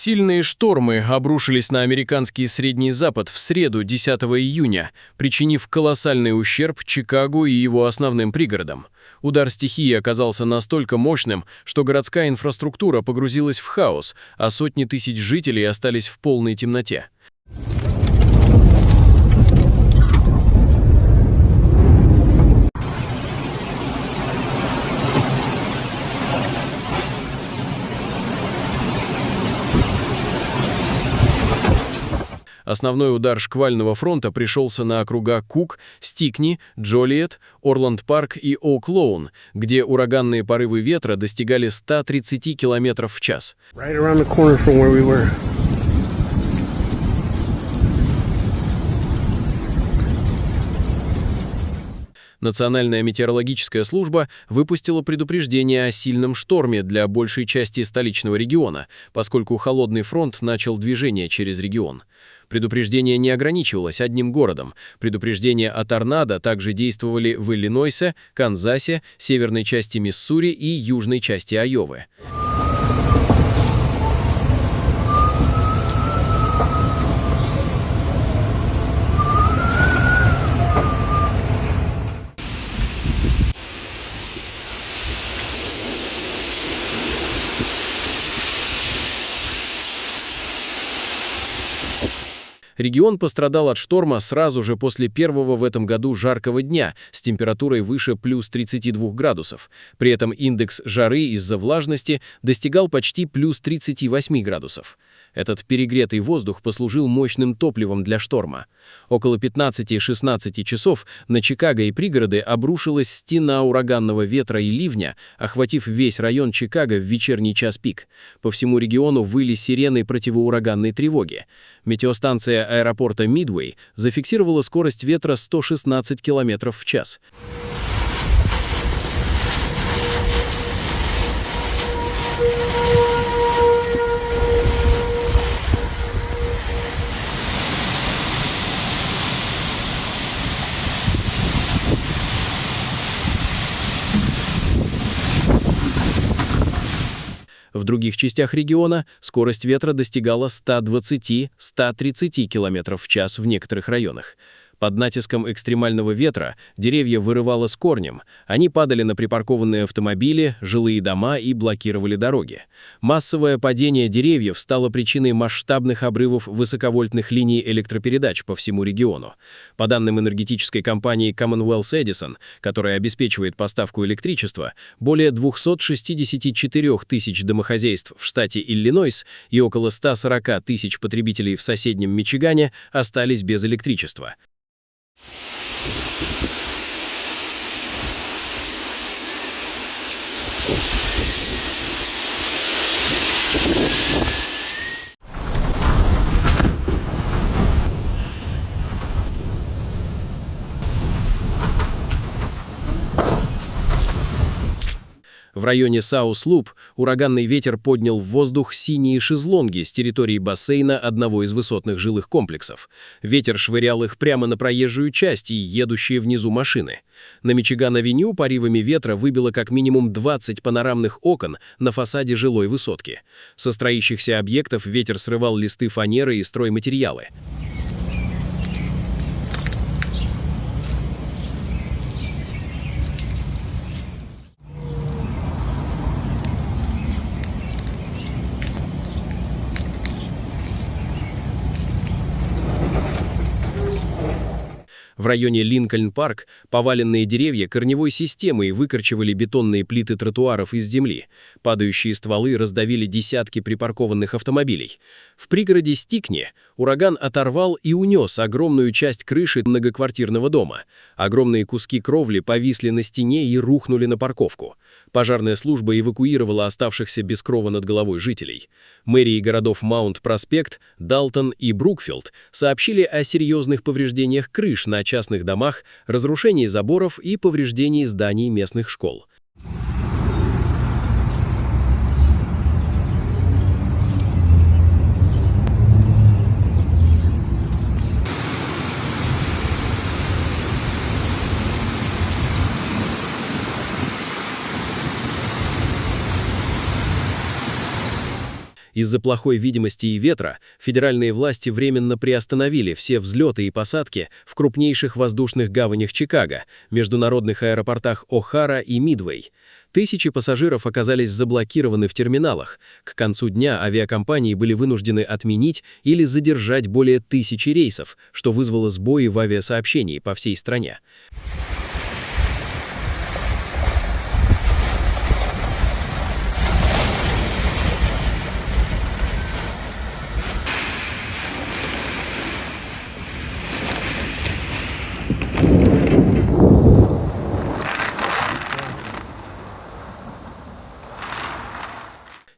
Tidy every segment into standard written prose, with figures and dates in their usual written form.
Сильные штормы обрушились на американский Средний Запад в среду, 10 июня, причинив колоссальный ущерб Чикаго и его основным пригородам. Удар стихии оказался настолько мощным, что городская инфраструктура погрузилась в хаос, а сотни тысяч жителей остались в полной темноте. Основной удар шквального фронта пришелся на округа Кук, Стикни, Джолиет, Орланд-Парк и Оук-Лоун, где ураганные порывы ветра достигали 130 км в час. Национальная метеорологическая служба выпустила предупреждение о сильном шторме для большей части столичного региона, поскольку холодный фронт начал движение через регион. Предупреждение не ограничивалось одним городом. Предупреждения о торнадо также действовали в Иллинойсе, Канзасе, северной части Миссури и южной части Айовы. Регион пострадал от шторма сразу же после первого в этом году жаркого дня с температурой выше плюс 32 градусов. При этом индекс жары из-за влажности достигал почти плюс 38 градусов. Этот перегретый воздух послужил мощным топливом для шторма. Около 15-16 часов на Чикаго и пригороды обрушилась стена ураганного ветра и ливня, охватив весь район Чикаго в вечерний час пик. По всему региону выли сирены противоураганной тревоги. Метеостанция аэропорта Мидуэй зафиксировала скорость ветра 116 км в час. В других частях региона скорость ветра достигала 120-130 км в час в некоторых районах. Под натиском экстремального ветра деревья вырывало с корнем. Они падали на припаркованные автомобили, жилые дома и блокировали дороги. Массовое падение деревьев стало причиной масштабных обрывов высоковольтных линий электропередач по всему региону. По данным энергетической компании Commonwealth Edison, которая обеспечивает поставку электричества, более 264 тысяч домохозяйств в штате Иллинойс и около 140 тысяч потребителей в соседнем Мичигане остались без электричества. В районе Саус-Луп ураганный ветер поднял в воздух синие шезлонги с территории бассейна одного из высотных жилых комплексов. Ветер швырял их прямо на проезжую часть и едущие внизу машины. На Мичиган-авеню порывами ветра выбило как минимум 20 панорамных окон на фасаде жилой высотки. Со строящихся объектов ветер срывал листы фанеры и стройматериалы. В районе Линкольн-Парк поваленные деревья корневой системой выкорчевали бетонные плиты тротуаров из земли. Падающие стволы раздавили десятки припаркованных автомобилей. В пригороде Стикни ураган оторвал и унес огромную часть крыши многоквартирного дома. Огромные куски кровли повисли на стене и рухнули на парковку. Пожарная служба эвакуировала оставшихся без крова над головой жителей. Мэрии городов Маунт-Проспект, Далтон и Брукфилд сообщили о серьезных повреждениях крыш на частных домах, разрушении заборов и повреждении зданий местных школ. Из-за плохой видимости и ветра федеральные власти временно приостановили все взлеты и посадки в крупнейших воздушных гаванях Чикаго, международных аэропортах О'Хара и Мидвей. Тысячи пассажиров оказались заблокированы в терминалах. К концу дня авиакомпании были вынуждены отменить или задержать более 1000 рейсов, что вызвало сбои в авиасообщении по всей стране.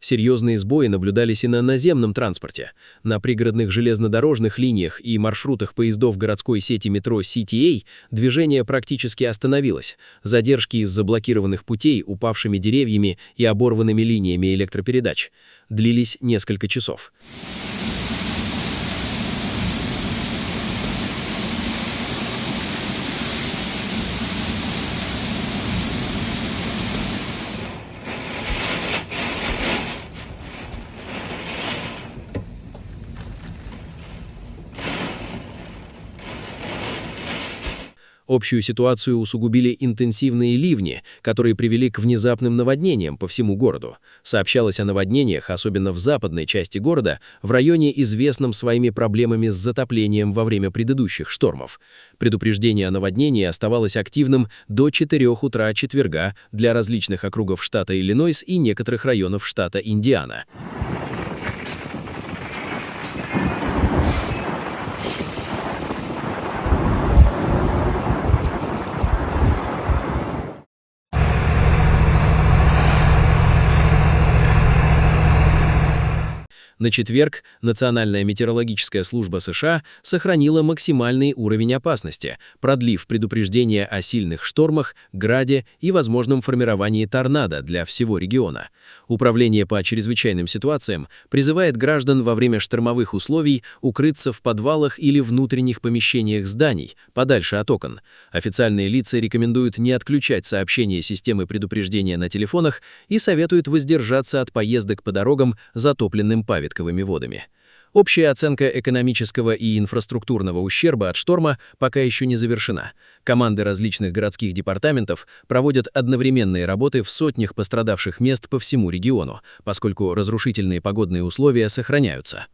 Серьезные сбои наблюдались и на наземном транспорте. На пригородных железнодорожных линиях и маршрутах поездов городской сети метро CTA движение практически остановилось. Задержки из-за блокированных путей, упавшими деревьями и оборванными линиями электропередач длились несколько часов. Общую ситуацию усугубили интенсивные ливни, которые привели к внезапным наводнениям по всему городу. Сообщалось о наводнениях, особенно в западной части города, в районе, известном своими проблемами с затоплением во время предыдущих штормов. Предупреждение о наводнении оставалось активным до 4 утра четверга для различных округов штата Иллинойс и некоторых районов штата Индиана. На четверг Национальная метеорологическая служба США сохранила максимальный уровень опасности, продлив предупреждение о сильных штормах, граде и возможном формировании торнадо для всего региона. Управление по чрезвычайным ситуациям призывает граждан во время штормовых условий укрыться в подвалах или внутренних помещениях зданий, подальше от окон. Официальные лица рекомендуют не отключать сообщения системы предупреждения на телефонах и советуют воздержаться от поездок по дорогам, затопленным паводками. Водами. Общая оценка экономического и инфраструктурного ущерба от шторма пока еще не завершена. Команды различных городских департаментов проводят одновременные работы в сотнях пострадавших мест по всему региону, поскольку разрушительные погодные условия сохраняются.